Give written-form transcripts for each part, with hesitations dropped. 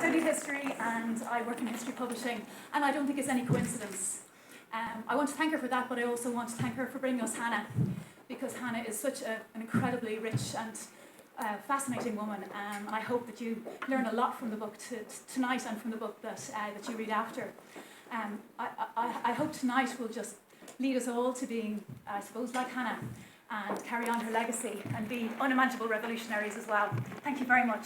study history and I work in history publishing, and I don't think it's any coincidence. I want to thank her for that, but I also want to thank her for bringing us Hanna, because Hanna is such an incredibly rich and fascinating woman, and I hope that you learn a lot from the book tonight and from the book that you read after. I hope tonight will just lead us all to being, I suppose, like Hanna, and carry on her legacy and be unimaginable revolutionaries as well. Thank you very much.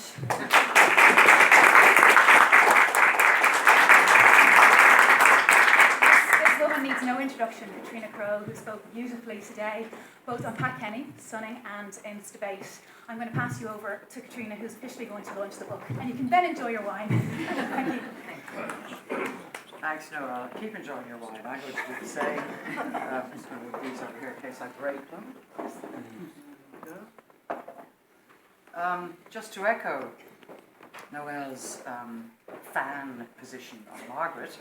This woman needs no introduction, Caitriona Crowe, who spoke beautifully today, both on Pat Kenny, Stunning, and in this debate. I'm going to pass you over to Caitriona, who's officially going to launch the book, and you can then enjoy your wine. Thank you. Thanks, Noel. Keep enjoying your wine. I'm going to do the same. I'm just going to move these over here in case I break them. Just to echo Noel's fan position on Margaret,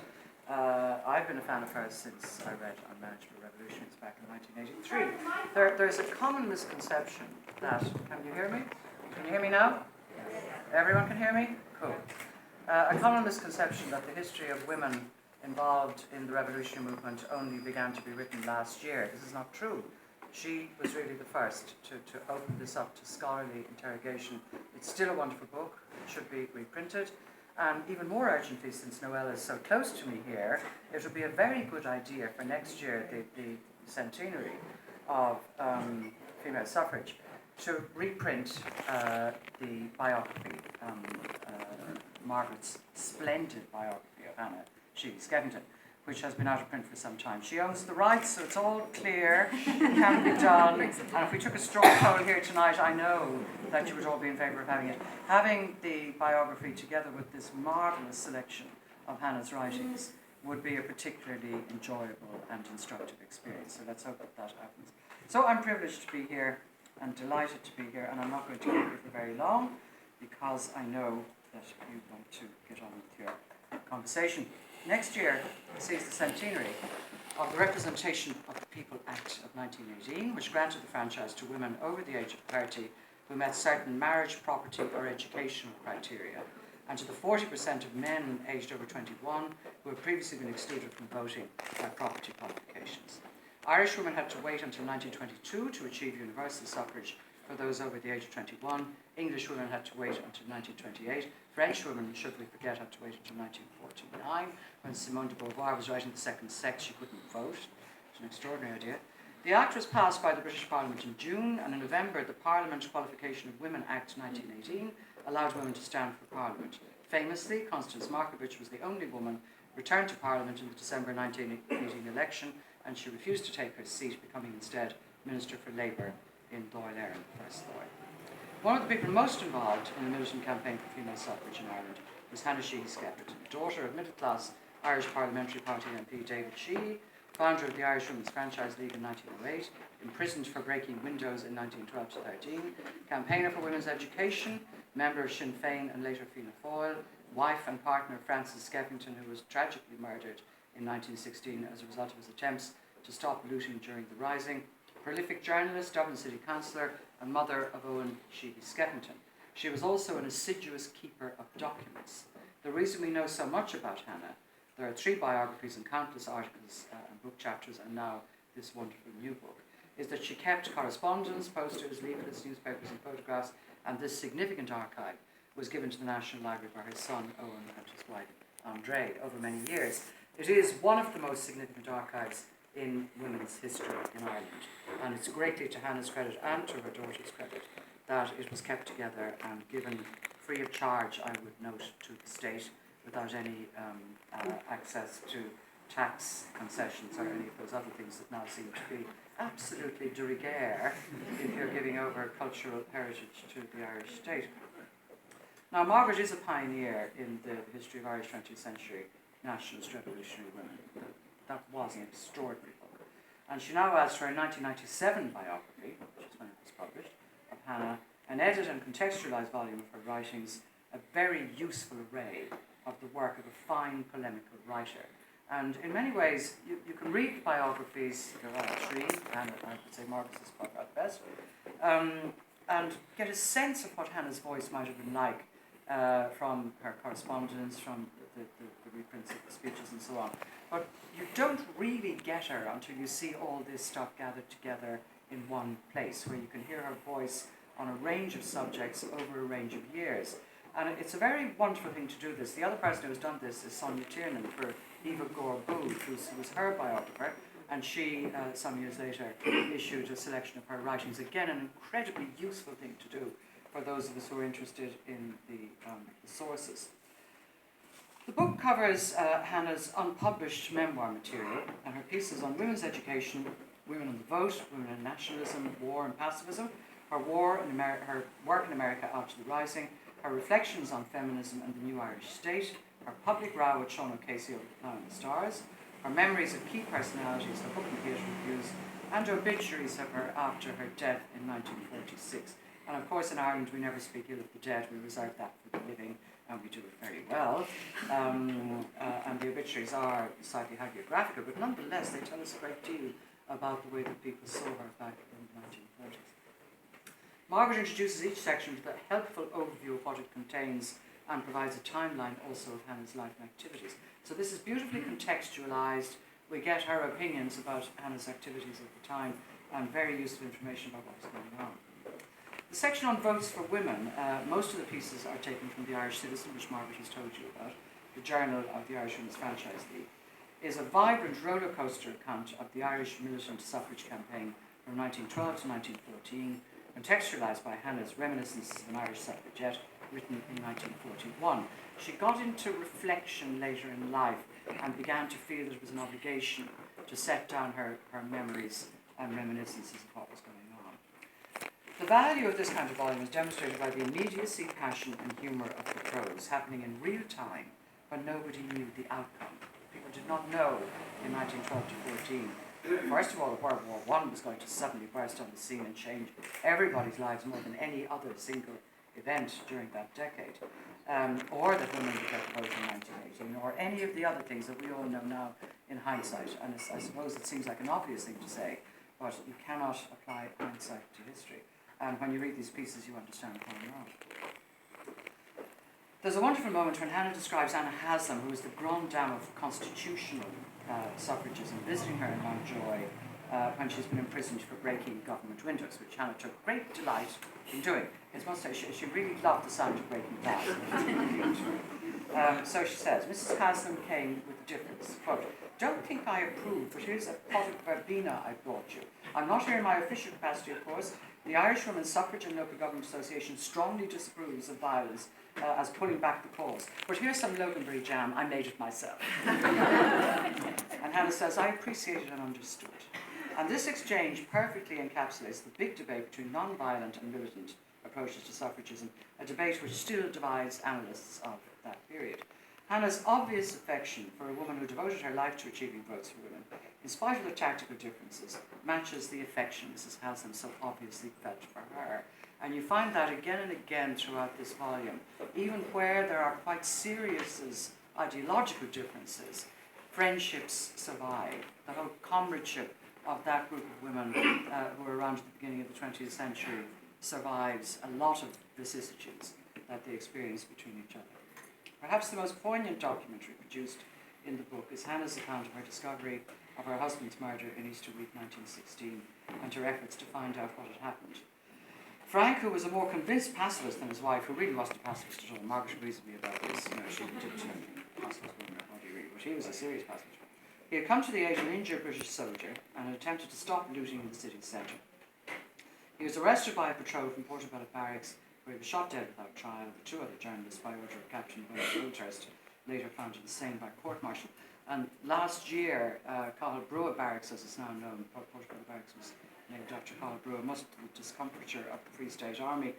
I've been a fan of hers since I read Unmanageable Revolutions back in 1983. There's a common misconception that... Can you hear me? Can you hear me now? Everyone can hear me? Cool. A common misconception that the history of women involved in the revolutionary movement only began to be written last year. This is not true. She was really the first to open this up to scholarly interrogation. It's still a wonderful book. It should be reprinted. And even more urgently, since Noel is so close to me here, it would be a very good idea for next year, the centenary of female suffrage, to reprint the biography, Margaret's splendid biography of Hanna Sheehy Skeffington, which has been out of print for some time. She owns the rights, so it's all clear, it can be done. And if we took a straw poll here tonight, I know that you would all be in favour of having it. Having the biography together with this marvellous selection of Hanna's writings would be a particularly enjoyable and instructive experience. So let's hope that that happens. So I'm privileged to be here and delighted to be here, and I'm not going to keep you for very long because I know that you want to get on with your conversation. Next year sees the centenary of the Representation of the People Act of 1918, which granted the franchise to women over the age of 30 who met certain marriage, property or educational criteria, and to the 40% of men aged over 21 who had previously been excluded from voting by property qualifications. Irish women had to wait until 1922 to achieve universal suffrage for those over the age of 21. English women had to wait until 1928. French women, should we forget, had to wait until 1949, when Simone de Beauvoir was writing The Second Sex. She couldn't vote. It's an extraordinary idea. The Act was passed by the British Parliament in June, and in November, the Parliament Qualification of Women Act 1918 allowed women to stand for Parliament. Famously, Constance Markievicz was the only woman returned to Parliament in the December 1918 election, and she refused to take her seat, becoming instead Minister for Labour in Dáil Éireann, First Dáil. One of the people most involved in the militant campaign for female suffrage in Ireland was Hanna Sheehy Skeffington, daughter of middle-class Irish Parliamentary Party MP David Sheehy, founder of the Irish Women's Franchise League in 1908, imprisoned for breaking windows in 1912-13, campaigner for women's education, member of Sinn Féin and later Fianna Fáil, wife and partner of Francis Skeffington, who was tragically murdered in 1916 as a result of his attempts to stop looting during the Rising, prolific journalist, Dublin City Councillor, and mother of Owen Sheehy Skeffington. She was also an assiduous keeper of documents. The reason we know so much about Hanna, there are 3 biographies and countless articles and book chapters, and now this wonderful new book, is that she kept correspondence, posters, leaflets, newspapers, and photographs, and this significant archive was given to the National Library by her son Owen and his wife Andre over many years. It is one of the most significant archives in women's history in Ireland, and it's greatly to Hanna's credit and to her daughter's credit that it was kept together and given free of charge, I would note, to the state without any access to tax concessions or any of those other things that now seem to be absolutely de rigueur if you're giving over cultural heritage to the Irish state. Now, Margaret is a pioneer in the history of Irish 20th century nationalist revolutionary women. That was an extraordinary book. And she now adds to her 1997 biography, which is when it was published, of Hanna, an edited and contextualised volume of her writings, a very useful array of the work of a fine polemical writer. And in many ways, you can read biographies, there are 3, and I would say Margaret's is probably the best, and get a sense of what Hanna's voice might have been like from her correspondence, from the reprints of the speeches and so on. But you don't really get her until you see all this stuff gathered together in one place, where you can hear her voice on a range of subjects over a range of years. And it's a very wonderful thing to do this. The other person who has done this is Sonia Tiernan for Eva Gore Booth, who was her biographer, and she, some years later, issued a selection of her writings. Again, an incredibly useful thing to do for those of us who are interested in the sources. The book covers Hannah's unpublished memoir material and her pieces on women's education, women and the vote, women and nationalism, war and pacifism, her work in America after the Rising, her reflections on feminism and the new Irish state, her public row with Sean O'Casey over the Plough and the Stars, her memories of key personalities, her book and theatre reviews, and obituaries of her after her death in 1946. And of course in Ireland we never speak ill of the dead, we reserve that for the living, and we do it very well. And the obituaries are slightly hagiographical, but nonetheless they tell us a great deal about the way that people saw her back in the 1930s. Margaret introduces each section with a helpful overview of what it contains and provides a timeline also of Hannah's life and activities. So this is beautifully contextualised. We get her opinions about Hannah's activities at the time and very useful information about what was going on. The section on votes for women, most of the pieces are taken from the Irish Citizen, which Margaret has told you about. The Journal of the Irish Women's Franchise League is a vibrant roller coaster account of the Irish militant suffrage campaign from 1912 to 1914, contextualised by Hannah's Reminiscences of an Irish Suffragette, written in 1941. She got into reflection later in life and began to feel that it was an obligation to set down her memories and reminiscences of what was going on. The value of this kind of volume is demonstrated by the immediacy, passion and humour of the prose, happening in real time when nobody knew the outcome. People did not know in 1912 to 14 first of all, that World War I was going to suddenly burst on the scene and change everybody's lives more than any other single event during that decade, or that women would get the vote in 1918, or any of the other things that we all know now in hindsight. And I suppose it seems like an obvious thing to say, but you cannot apply hindsight to history. And when you read these pieces, you understand why not. There's a wonderful moment when Hannah describes Anna Haslam, who was the grande dame of constitutional suffragism, visiting her in Mountjoy when she's been imprisoned for breaking government windows, which Hannah took great delight in doing. I must say, she really loved the sound of breaking glass. So she says, Mrs. Haslam came with a difference. Quote, "Don't think I approve, but here's a pot of verbena I brought you. I'm not here in my official capacity, of course. The Irish Women's Suffrage and Local Government Association strongly disapproves of violence as pulling back the cause. But here's some Loganberry jam, I made it myself." And Hannah says, "I appreciated and understood." And this exchange perfectly encapsulates the big debate between non-violent and militant approaches to suffragism, a debate which still divides analysts of that period. Hannah's obvious affection for a woman who devoted her life to achieving votes for women, in spite of the tactical differences, matches the affection Mrs. Haslam so obviously felt for her. And you find that again and again throughout this volume. Even where there are quite serious ideological differences, friendships survive. The whole comradeship of that group of women who were around at the beginning of the 20th century survives a lot of vicissitudes that they experienced between each other. Perhaps the most poignant documentary produced in the book is Hannah's account of her discovery of her husband's murder in Easter week 1916 and her efforts to find out what had happened. Frank, who was a more convinced pacifist than his wife, who really wasn't a pacifist at all, Margaret agrees with me about this, she didn't pacifist woman, but he was a serious pacifist. He had come to the aid of an injured British soldier and had attempted to stop looting in the city centre. He was arrested by a patrol from Portobello Barracks, where he was shot dead without trial. The two other journalists, by order of Captain Wilthurst, later found insane by court-martial. And last year, Cathal Brugha Barracks, as it's now known, Portobello Barracks was named after Cathal Brugha, much to the discomfiture of the Free State Army,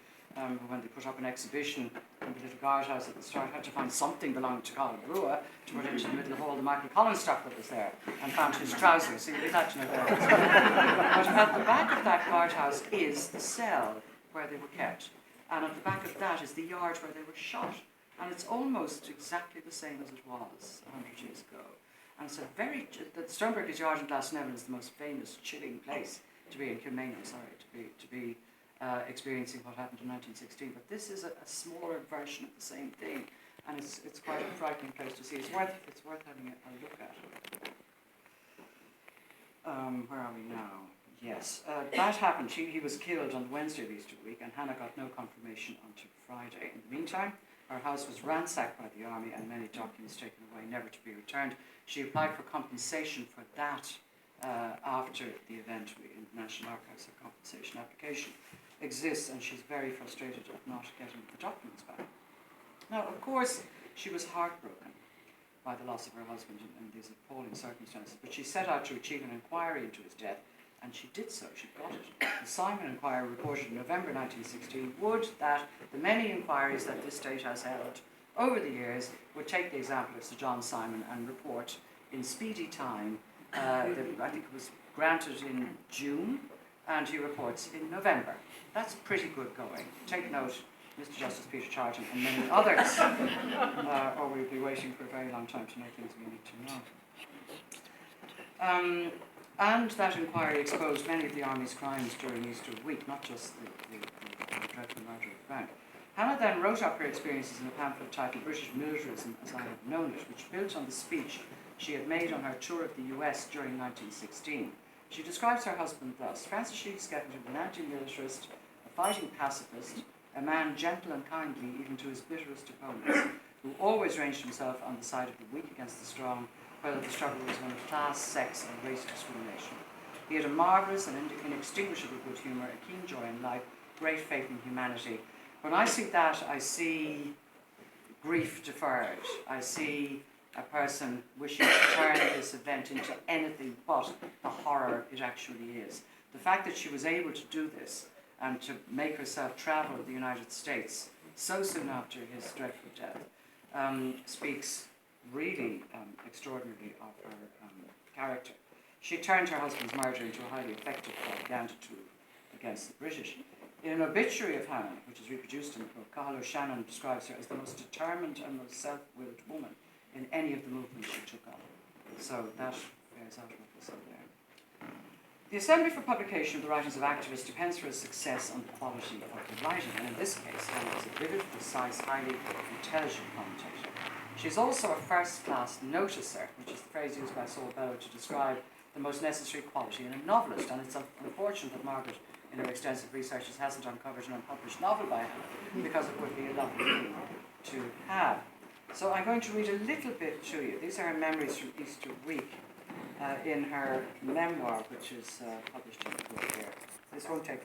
when they put up an exhibition in the little guardhouse at the start, had to find something belonging to Cathal Brugha to put into the middle of all the Michael Collins stuff that was there, and found his trousers, so you'd be glad to know that. But at the back of that guardhouse is the cell where they were kept, and at the back of that is the yard where they were shot, and it's almost exactly the same as it was 100 years ago. And it's the Stoneburgers Yard in Glasnevin is the most famous chilling place to be in Kilmainham, to be experiencing what happened in 1916. But this is a smaller version of the same thing, and it's quite a frightening place to see. It's worth having a look at. Where are we now? Yes, that happened. He was killed on Wednesday of Easter week, and Hannah got no confirmation until Friday. In the meantime, her house was ransacked by the army and many documents taken away, never to be returned. She applied for compensation for that after the event. In the National Archives, a compensation application exists, and she's very frustrated at not getting the documents back. Now, of course, she was heartbroken by the loss of her husband in these appalling circumstances, but she set out to achieve an inquiry into his death, and she did so. She got it. The Simon Inquiry reported in November 1916 would that the many inquiries that this state has held over the years would take the example of Sir John Simon and report in speedy time. I think it was granted in June, and he reports in November. That's pretty good going. Take note, Mr. Justice Peter Charlton and many others, or we'll be waiting for a very long time to know things we need to know. And that inquiry exposed many of the Army's crimes during Easter week, not just the dreadful murder of Frank. Hannah then wrote up her experiences in a pamphlet titled British Militarism as I Have Known It, which built on the speech she had made on her tour of the US during 1916. She describes her husband thus: Francis Sheehy Skeffington, an anti-militarist, a fighting pacifist, a man gentle and kindly even to his bitterest opponents, who always ranged himself on the side of the weak against the strong, whether the struggle was one of class, sex, and race discrimination. He had a marvellous and inextinguishable good humour, a keen joy in life, great faith in humanity. When I see that, I see grief deferred. I see a person wishing to turn this event into anything but the horror it actually is. The fact that she was able to do this and to make herself travel to the United States so soon after his dreadful death speaks really extraordinarily of her character. She turned her husband's murder into a highly effective propaganda tool against the British. In an obituary of Hannah, which is reproduced in the book, Cathal O'Shannon describes her as the most determined and most self-willed woman in any of the movements she took on. So that bears out what was said there. The Assembly for Publication of the Writings of Activists depends for its success on the quality of the writing, and in this case, Hannah is a vivid, precise, highly intelligent commentator. She's also a first-class noticer, which is the phrase used by Saul Bellow to describe the most necessary quality in a novelist, and it's unfortunate that Margaret, in her extensive researches, hasn't uncovered an unpublished novel by Hannah, because it would be a lovely thing to have. So I'm going to read a little bit to you. These are her memories from Easter week in her memoir, which is published in the book here. This won't take long.